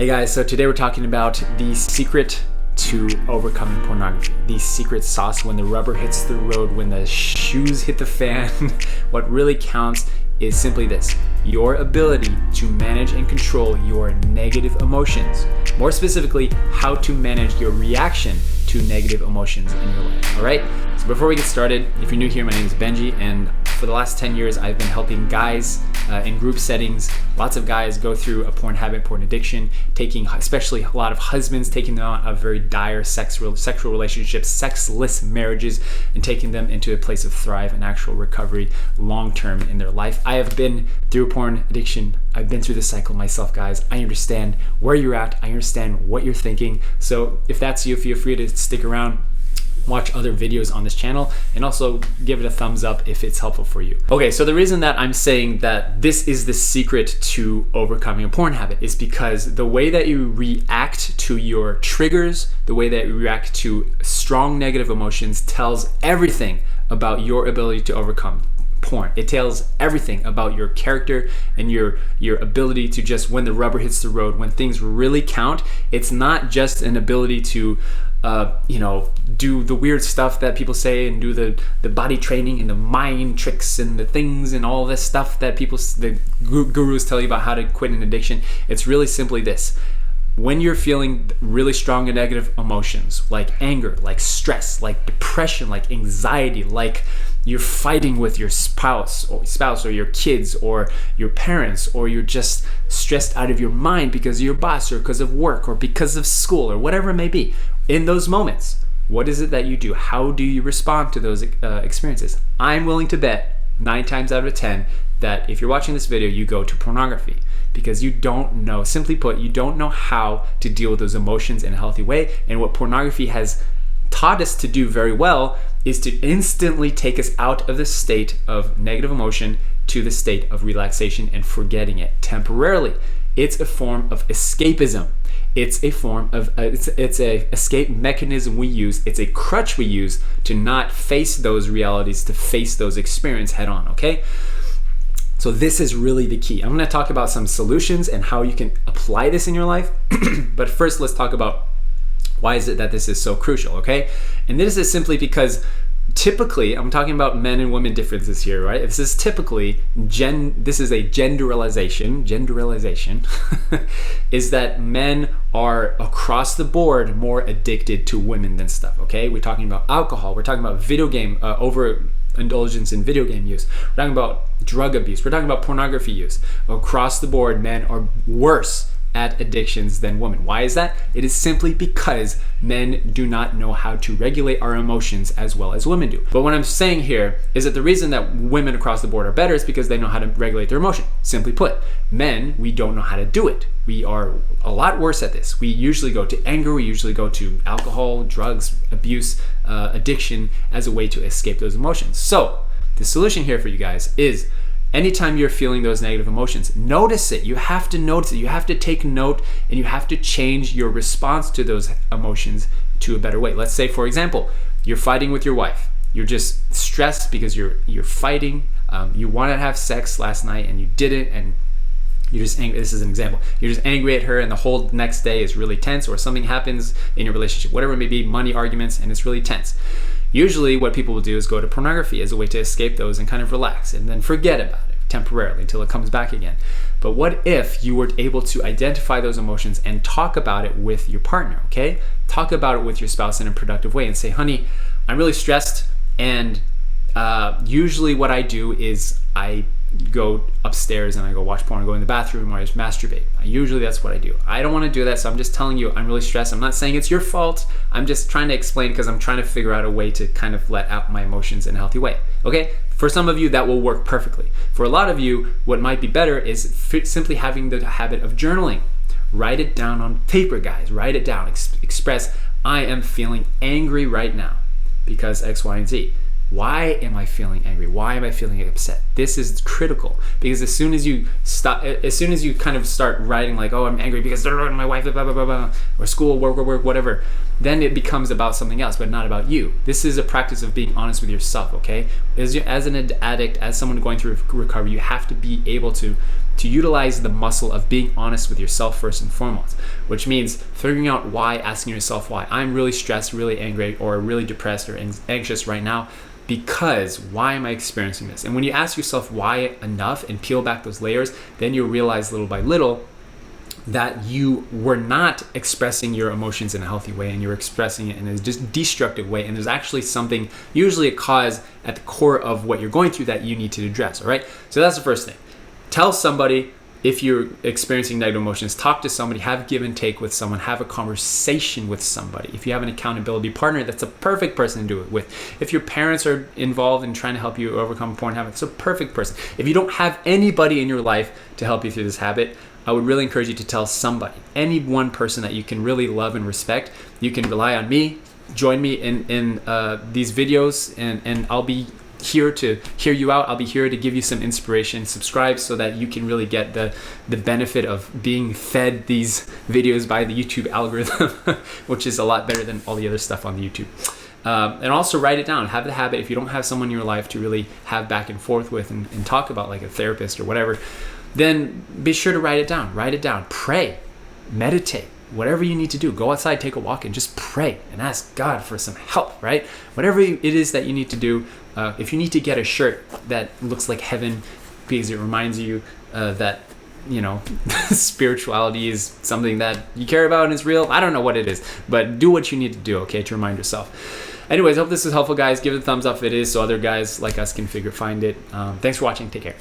Hey guys, so today we're talking about the secret to overcoming pornography. The secret sauce when the rubber hits the road, when the shoes hit the fan. What really counts is simply this: your ability to manage and control your negative emotions. More specifically, how to manage your reaction to negative emotions in your life. All right, so before we get started, if you're new here, my name is Benji, and for the last 10 years, I've been helping guys in group settings, lots of guys go through a porn habit, porn addiction, taking, especially a lot of husbands, taking them out of very dire sexual relationships, sexless marriages, and taking them into a place of thrive and actual recovery long-term in their life. I have been through porn addiction. I've been through this cycle myself, guys. I understand where you're at. I understand what you're thinking. So if that's you, feel free to stick around, watch other videos on this channel, and also give it a thumbs up if it's helpful for you. Okay, so the reason that I'm saying that this is the secret to overcoming a porn habit is because the way that you react to your triggers, the way that you react to strong negative emotions tells everything about your ability to overcome porn. It tells everything about your character and your ability to just, when the rubber hits the road, when things really count. It's not just an ability to do the weird stuff that people say and do the body training and the mind tricks and the things and all this stuff that the gurus tell you about how to quit an addiction. It's really simply this: when you're feeling really strong and negative emotions like anger, like stress, like depression, like anxiety, like you're fighting with your spouse or your kids or your parents, or you're just stressed out of your mind because of your boss or because of work or because of school or whatever it may be, in those moments, what is it that you do? How do you respond to those experiences? I'm willing to bet 9 times out of 10 that if you're watching this video, you go to pornography because you don't know, simply put, you don't know how to deal with those emotions in a healthy way. And what pornography has taught us to do very well is to instantly take us out of the state of negative emotion to the state of relaxation and forgetting it temporarily. It's a form of escapism. It's a form of it's a escape mechanism we use. It's a crutch we use to not face those realities, to face those experiences head on. Okay, so this is really the key. I'm going to talk about some solutions and how you can apply this in your life. But first, let's talk about why is it that this is so crucial. Okay, and this is simply because typically, I'm talking about men and women differences here, right? This is typically this is a generalization is that men are across the board more addicted to women than stuff. Okay, we're talking about alcohol, we're talking about video game overindulgence in video game use, we're talking about drug abuse, we're talking about pornography use. Across the board, men are worse at addictions than women. Why is that? It is simply because men do not know how to regulate our emotions as well as women do. But what I'm saying here is that the reason that women across the board are better is because they know how to regulate their emotion. Simply put, men, we don't know how to do it. We are a lot worse at this. We usually go to anger, we usually go to alcohol, drugs, abuse, addiction as a way to escape those emotions. So the solution here for you guys is, anytime you're feeling those negative emotions, notice it. You have to notice it. You have to take note, and you have to change your response to those emotions to a better way. Let's say, for example, you're fighting with your wife. You're just stressed because you're fighting. You wanted to have sex last night and you didn't, and you're just angry. This is an example. You're just angry at her, and the whole next day is really tense, or something happens in your relationship, whatever it may be, money arguments, and it's really tense. Usually what people will do is go to pornography as a way to escape those and kind of relax and then forget about it temporarily until it comes back again. But what if you were able to identify those emotions and talk about it with your partner, okay? Talk about it with your spouse in a productive way and say, honey, I'm really stressed, and usually what I do is I go upstairs and I go watch porn, I go in the bathroom, or I just masturbate. Usually that's what I do. I don't want to do that, so I'm just telling you I'm really stressed. I'm not saying it's your fault. I'm just trying to explain because I'm trying to figure out a way to kind of let out my emotions in a healthy way. Okay? For some of you, that will work perfectly. For a lot of you, what might be better is simply having the habit of journaling. Write it down on paper, guys. Write it down. Express, I am feeling angry right now because X, Y, and Z. Why am I feeling angry? Why am I feeling upset? This is critical, because as soon as you kind of start writing like, oh, I'm angry because my wife, blah, blah, blah, blah, or school, work, whatever, then it becomes about something else, but not about you. This is a practice of being honest with yourself, okay? As an addict, as someone going through recovery, you have to be able to to utilize the muscle of being honest with yourself first and foremost, which means figuring out why, asking yourself why. I'm really stressed, really angry, or really depressed or anxious right now because why am I experiencing this? And when you ask yourself why enough and peel back those layers, then you'll realize little by little that you were not expressing your emotions in a healthy way, and you're expressing it in a just destructive way. And there's actually something, usually a cause at the core of what you're going through that you need to address, all right? So that's the first thing. Tell somebody if you're experiencing negative emotions, talk to somebody, have give and take with someone, have a conversation with somebody. If you have an accountability partner, that's a perfect person to do it with. If your parents are involved in trying to help you overcome porn habit, it's a perfect person. If you don't have anybody in your life to help you through this habit, I would really encourage you to tell somebody, any one person that you can really love and respect. You can rely on me, join me in these videos, and I'll be here to hear you out. I'll be here to give you some inspiration. Subscribe so that you can really get the benefit of being fed these videos by the YouTube algorithm, which is a lot better than all the other stuff on the YouTube. And also write it down. Have the habit, if you don't have someone in your life to really have back and forth with and talk about, like a therapist or whatever, then be sure to write it down. Write it down. Pray. Meditate. Whatever you need to do. Go outside, take a walk, and just pray and ask God for some help, right? Whatever it is that you need to do. If you need to get a shirt that looks like heaven because it reminds you that, you know, spirituality is something that you care about and is real. I don't know what it is, but do what you need to do, okay, to remind yourself. Anyways, I hope this is helpful, guys. Give it a thumbs up if it is, so other guys like us can find it. Thanks for watching. Take care.